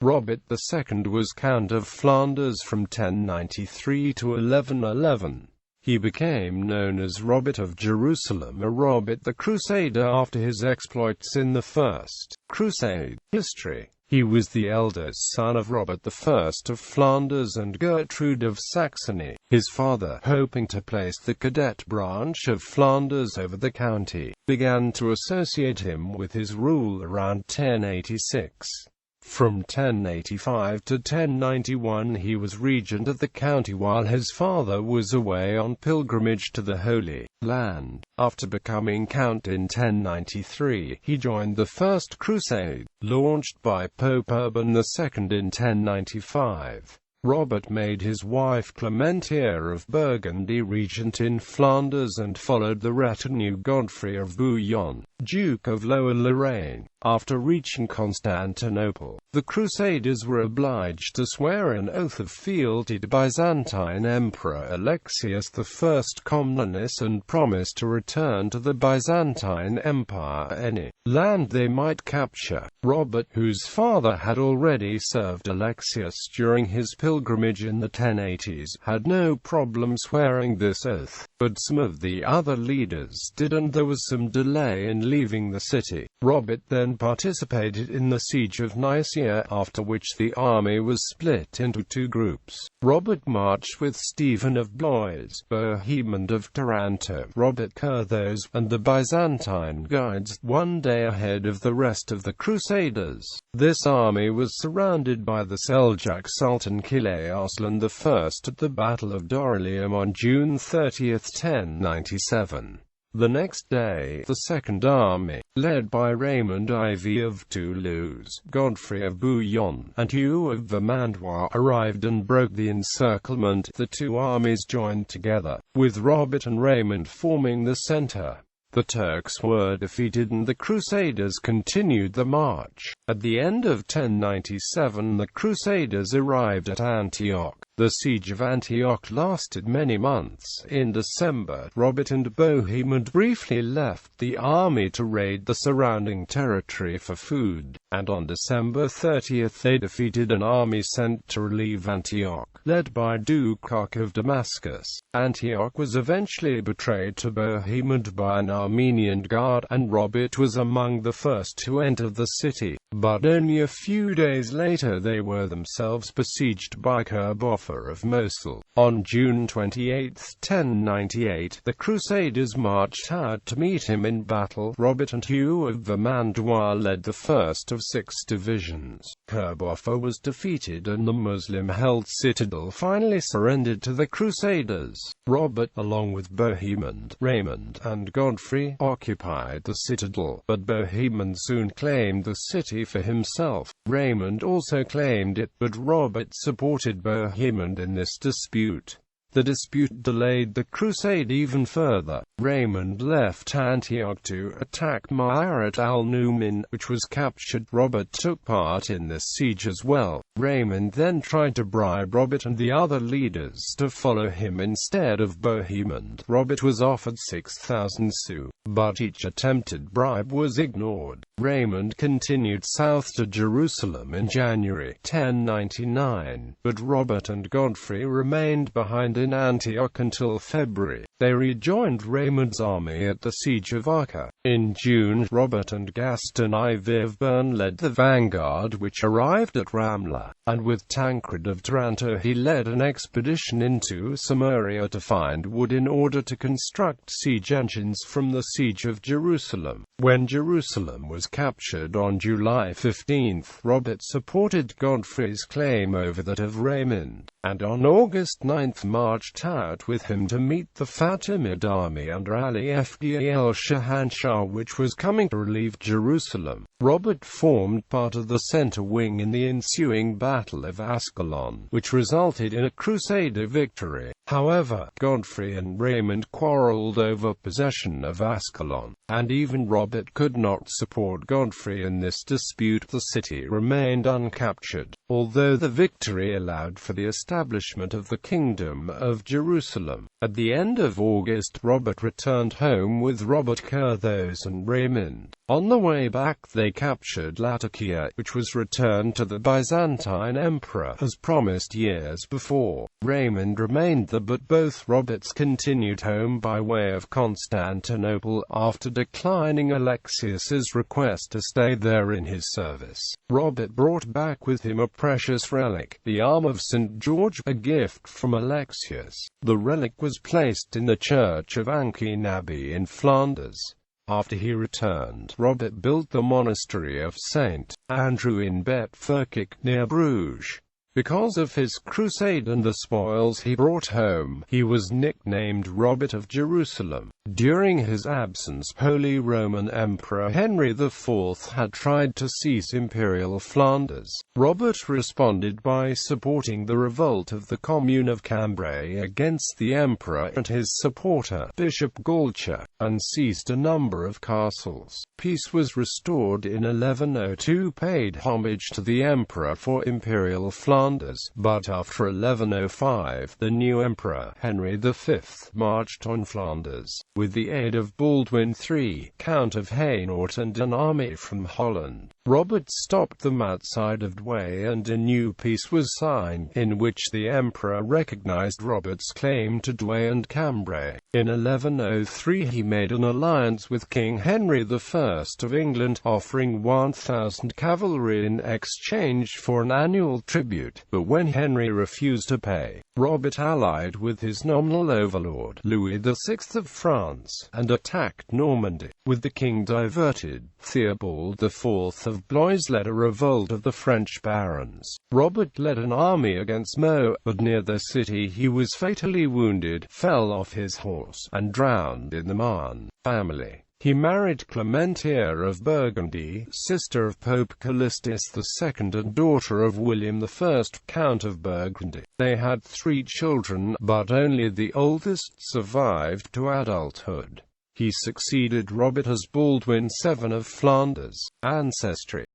Robert II was Count of Flanders from 1093 to 1111. He became known as Robert of Jerusalem or Robert the Crusader after his exploits in the First Crusade. History. He was the eldest son of Robert I of Flanders and Gertrude of Saxony. His father, hoping to place the cadet branch of Flanders over the county, began to associate him with his rule around 1086. From 1085 to 1091 he was regent of the county while his father was away on pilgrimage to the Holy Land. After becoming count in 1093, he joined the First Crusade, launched by Pope Urban II in 1095. Robert made his wife Clementia of Burgundy regent in Flanders and followed the retinue Godfrey of Bouillon, Duke of Lower Lorraine. After reaching Constantinople, the Crusaders were obliged to swear an oath of fealty to Byzantine Emperor Alexius I Comnenus and promise to return to the Byzantine Empire any land they might capture. Robert, whose father had already served Alexius during his pilgrimage in the 1080s, had no problem swearing this oath, but some of the other leaders did and there was some delay in leaving the city. Robert then participated in the siege of Nicaea, after which the army was split into two groups. Robert marched with Stephen of Blois, Bohemond of Taranto, Robert Curthose, and the Byzantine guides, one day ahead of the rest of the Crusaders. This army was surrounded by the Seljuk Sultan Kilay Arslan I at the Battle of Dorylaeum on June 30, 1097. The next day, the Second Army, led by Raymond IV of Toulouse, Godfrey of Bouillon, and Hugh of Vermandois, arrived and broke the encirclement. The two armies joined together, with Robert and Raymond forming the center. The Turks were defeated and the Crusaders continued the march. At the end of 1097 the Crusaders arrived at Antioch. The siege of Antioch lasted many months. In December, Robert and Bohemond briefly left the army to raid the surrounding territory for food, and on December 30 they defeated an army sent to relieve Antioch, led by Duke of Damascus. Antioch was eventually betrayed to Bohemond by an Armenian guard, and Robert was among the first to enter the city, but only a few days later they were themselves besieged by Kerbofer of Mosul. On June 28, 1098, the Crusaders marched out to meet him in battle. Robert and Hugh of Vermandois led the first of 6 divisions. Kerbofer was defeated and the Muslim-held citadel finally surrendered to the Crusaders. Robert, along with Bohemond, Raymond, and Godfrey, occupied the citadel, but Bohemond soon claimed the city for himself. Raymond also claimed it, but Robert supported Bohemond in this dispute. The dispute delayed the crusade even further. Raymond left Antioch to attack Maerlant al-Numan, which was captured. Robert took part in this siege as well. Raymond then tried to bribe Robert and the other leaders to follow him instead of Bohemond. Robert was offered 6,000 sous, but each attempted bribe was ignored. Raymond continued south to Jerusalem in January 1099, but Robert and Godfrey remained behind in Antioch until February. They rejoined Raymond's army at the siege of Acca. In June, Robert and Gaston IV of Bern led the vanguard which arrived at Ramla, and with Tancred of Taranto he led an expedition into Samaria to find wood in order to construct siege engines from the siege of Jerusalem. When Jerusalem was captured on July 15, Robert supported Godfrey's claim over that of Raymond, and on August 9 marched out with him to meet the Fatimid army under Ali Fd el-Shahanshah, which was coming to relieve Jerusalem. Robert formed part of the center wing in the ensuing Battle of Ascalon, which resulted in a Crusader victory. However, Godfrey and Raymond quarreled over possession of Ascalon, and even Robert could not support Godfrey in this dispute. The city remained uncaptured, although the victory allowed for the establishment of the Kingdom of Jerusalem. At the end of of August, Robert returned home with Robert Curthose and Raymond. On the way back they captured Latakia, which was returned to the Byzantine emperor as promised years before. Raymond remained there, but both Roberts continued home by way of Constantinople, after declining Alexius's request to stay there in his service. Robert brought back with him a precious relic, the arm of St. George, a gift from Alexius. The relic was placed in the church of Ankin Abbey in Flanders. After he returned, Robert built the monastery of St. Andrew in Betverkirk near Bruges. Because of his crusade and the spoils he brought home, he was nicknamed Robert of Jerusalem. During his absence, Holy Roman Emperor Henry IV had tried to seize Imperial Flanders. Robert responded by supporting the revolt of the Commune of Cambrai against the emperor and his supporter, Bishop Gulcher, and seized a number of castles. Peace was restored in 1102, paid homage to the emperor for Imperial Flanders, but after 1105, the new emperor, Henry V, marched on Flanders. With the aid of Baldwin III, Count of Hainaut, and an army from Holland, Robert stopped them outside of Douai, and a new peace was signed, in which the emperor recognized Robert's claim to Douai and Cambrai. In 1103 he made an alliance with King Henry I of England, offering 1,000 cavalry in exchange for an annual tribute, but when Henry refused to pay, Robert allied with his nominal overlord, Louis VI of France, and attacked Normandy. With the king diverted, Theobald IV of Blois led a revolt of the French barons. Robert led an army against Meaux, but near the city he was fatally wounded, fell off his horse, and drowned in the Marne. Family. He married Clementia of Burgundy, sister of Pope Callistus II and daughter of William I, Count of Burgundy. They had 3 children, but only the oldest survived to adulthood. He succeeded Robert as Baldwin VII of Flanders. Ancestry.